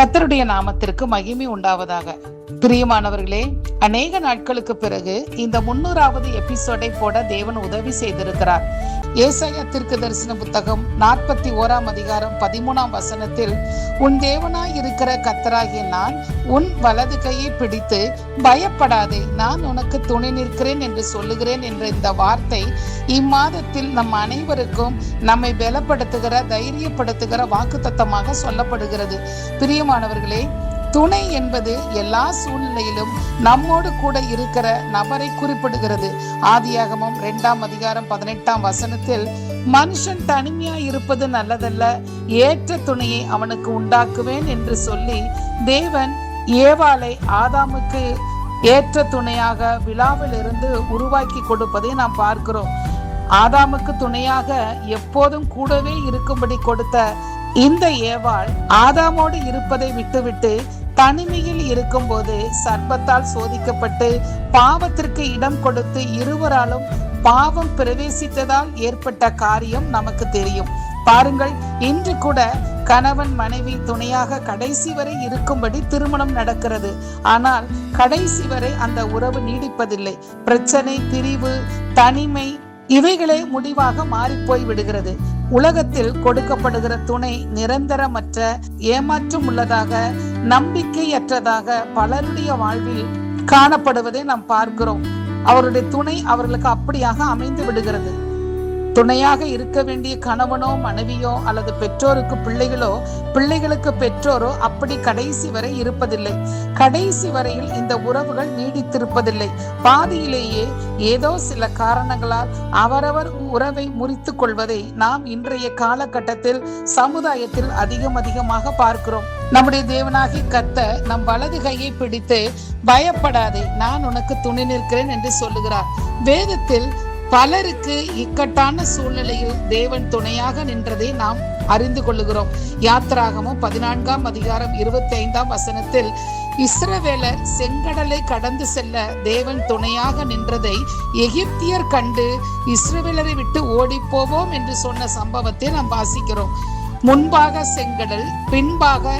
கர்த்தருடைய நாமத்திற்கு மகிமை உண்டாவதாக. பிரியமானவர்களே, அநேக நாட்களுக்கு பிறகு இந்த 300வது எபிசோடை போட தேவன் உதவி செய்திருக்கிறார். ஏசாயா தீர்க்கதரிசன புத்தகம் 41ஆம் அதிகாரம் 13ஆம் வசனத்தில், உன் தேவனாய் இருக்கிற கர்த்தராகிய நான் உன் வலது கையை பிடித்து பயப்படாதே, நான் உனக்கு துணை நிற்கிறேன் என்று சொல்லுகிறேன் என்ற இந்த வார்த்தை இம்மாதத்தில் நம் அனைவருக்கும் நம்மை பலப்படுத்துகிற, தைரியப்படுத்துகிற வாக்குத்தத்தமாக சொல்லப்படுகிறது. பிரியமானவர்களே, துணை என்பது எல்லா சூழ்நிலையிலும் நம்மோடு கூட இருக்கிற நபரை குறிப்பிடுகிறது. ஆதியாகமம் 2ஆம் அதிகாரம் 18ஆம் வசனத்தில், மனுஷன் தனிமையா இருப்பது நல்லதல்ல, ஏற்ற துணையை அவனுக்கு உண்டாக்குவேன் என்று சொல்லி தேவன் ஏவாளை ஆதாமுக்கு ஏற்ற துணையாக விழாவில் இருந்து உருவாக்கி கொடுப்பதை நாம் பார்க்கிறோம். ஆதாமுக்கு துணையாக எப்போதும் கூடவே இருக்கும்படி கொடுத்த இந்த ஏவாள் ஆதாமோடு இருப்பதை விட்டுவிட்டு தனிமையில் இருக்கும் போது சர்ப்பத்தால் சோதிக்கப்பட்டு பாவத்திற்கு இடம் கொடுத்து இருவராலும் பாவம் பிரவேசித்ததால் ஏற்பட்ட காரியம் நமக்கு தெரியும். பாருங்கள், இன்று கூட கணவன் மனைவி துணையாக கடைசி வரை இருக்கும்படி திருமணம் நடக்கிறது. ஆனால் கடைசி வரை அந்த உறவு நீடிப்பதில்லை. பிரச்சனை, பிரிவு, தனிமை இவைகளே முடிவாக மாறிப்போய் விடுகிறது. உலகத்தில் கொடுக்கப்படுகிற துணை நிரந்தரமற்ற, ஏமாற்றம் உள்ளதாக, நம்பிக்கையற்றதாக பலருடைய வாழ்வில் காணப்படுவதை நாம் பார்க்கிறோம். அவருடைய துணை அவர்களுக்கு அப்படியாக அமைந்து விடுகிறது. துணையாக இருக்க வேண்டிய கணவனோ மனைவியோ அல்லது பெற்றோருக்கு பிள்ளைகளோ, பிள்ளைகளுக்கு பெற்றோரோ அப்படி கடைசி வரை இருப்பதில்லை. கடைசி வரையில் இந்த உறவுகள் நீடித்திருப்பதில்லை. பாதியிலேயே ஏதோ சில காரணங்களால் அவரவர் உறவை முறித்து கொள்வதை நாம் இன்றைய காலகட்டத்தில் சமுதாயத்தில் அதிகமாக பார்க்கிறோம். நம்முடைய தேவனாகிய கர்த்தர் நம் வலது கையை பிடித்து பயப்படாதே, நான் உனக்கு துணை நிற்கிறேன் என்று சொல்லுகிறார். வேதத்தில் பலருக்கு இக்கட்டான சூழ்நிலையில் தேவன் துணையாக நின்றதை நாம் அறிந்து கொள்ளுகிறோம். யாத்திராகமம் 14ஆம் அதிகாரம் 25ஆம் வசனத்தில், இஸ்ரவேலர் செங்கடலை கடந்து செல்ல தேவன் துணையாக நின்றதை எகிப்தியர் கண்டு இஸ்ரவேலரை விட்டு ஓடி போவோம் என்று சொன்ன சம்பவத்தை நாம் வாசிக்கிறோம். முன்பாக செங்கடல், பின்பாக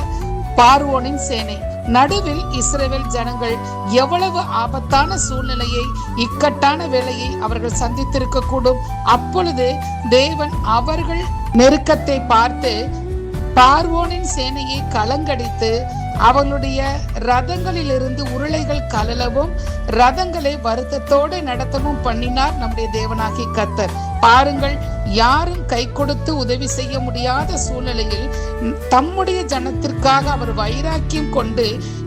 பார்வோனின் சேனை, நடுவில் இஸ்ரவேல் ஜனங்கள் எவ்வளவு ஆபத்தான சூழ்நிலையை, இக்கட்டான வேலையை அவர்கள் சந்தித்திருக்க கூடும். அப்பொழுது தேவன் அவர்கள் நெருக்கத்தை பார்த்து பார்வோனின் சேனையை கலங்கடித்து அவர்களுடைய ரதங்களில் இருந்து உருளைகள் கலலவும் ரதங்களை வருத்தத்தோடு நடத்தவும் பண்ணினார் நம்முடைய தேவனாகிய கர்த்தர். பாருங்கள், யாரும் கை கொடுத்து உதவி செய்ய முடியாத சூழ்நிலையில் தம்முடைய ஜனத்திற்காக அவர் வைராக்கியம் கொண்டு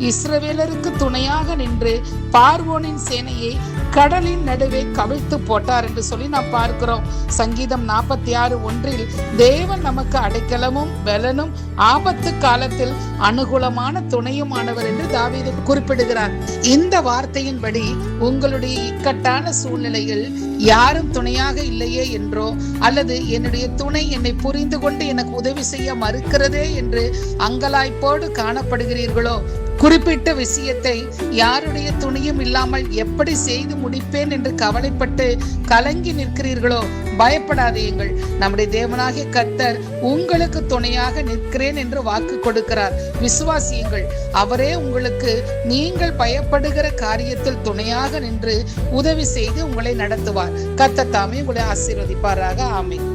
இஸ்ரவேலருக்கு துணையாக நின்று பார்வோனின் சேனையை கடலின் நடுவே கவிழ்த்து போட்டார் என்று சொல்லி நாம் பார்க்கிறோம். சங்கீதம் 46:1, தேவன் நமக்கு அடைக்கலமும் பலனும் ஆபத்து காலத்தில் அனுகூலமான துணையுமானவர் என்று தாவீது குறிப்பிடுகிறார். இந்த வார்த்தையின்படி உங்களுடைய இக்கட்டான சூழ்நிலையில் யாரும் துணையாக இல்லையே என்றோ, அல்லது என்னுடைய துணை என்னை புரிந்து கொண்டு எனக்கு உதவி செய்ய மறுக்கிறதே என்று அங்கலாய்ப்போடு காணப்படுகிறீர்களோ, குறிப்பிட்ட விஷயத்தை யாருடைய துணையும் இல்லாமல் எப்படி செய்து முடிப்பேன் என்று கவலைப்பட்டு கலங்கி நிற்கிறீர்களோ, பயப்படாதீர்கள். நம்முடைய தேவனாகிய கர்த்தர் உங்களுக்கு துணையாக நிற்கிறேன் என்று வாக்கு கொடுக்கிறார். விசுவாசியுங்கள். அவரே உங்களுக்கு நீங்கள் பயப்படுகிற காரியத்தில் துணையாக நின்று உதவி செய்து உங்களை நடத்துவார். கர்த்தர் தாமே உங்களை ஆசீர்வதிப்பாராக. ஆமென்.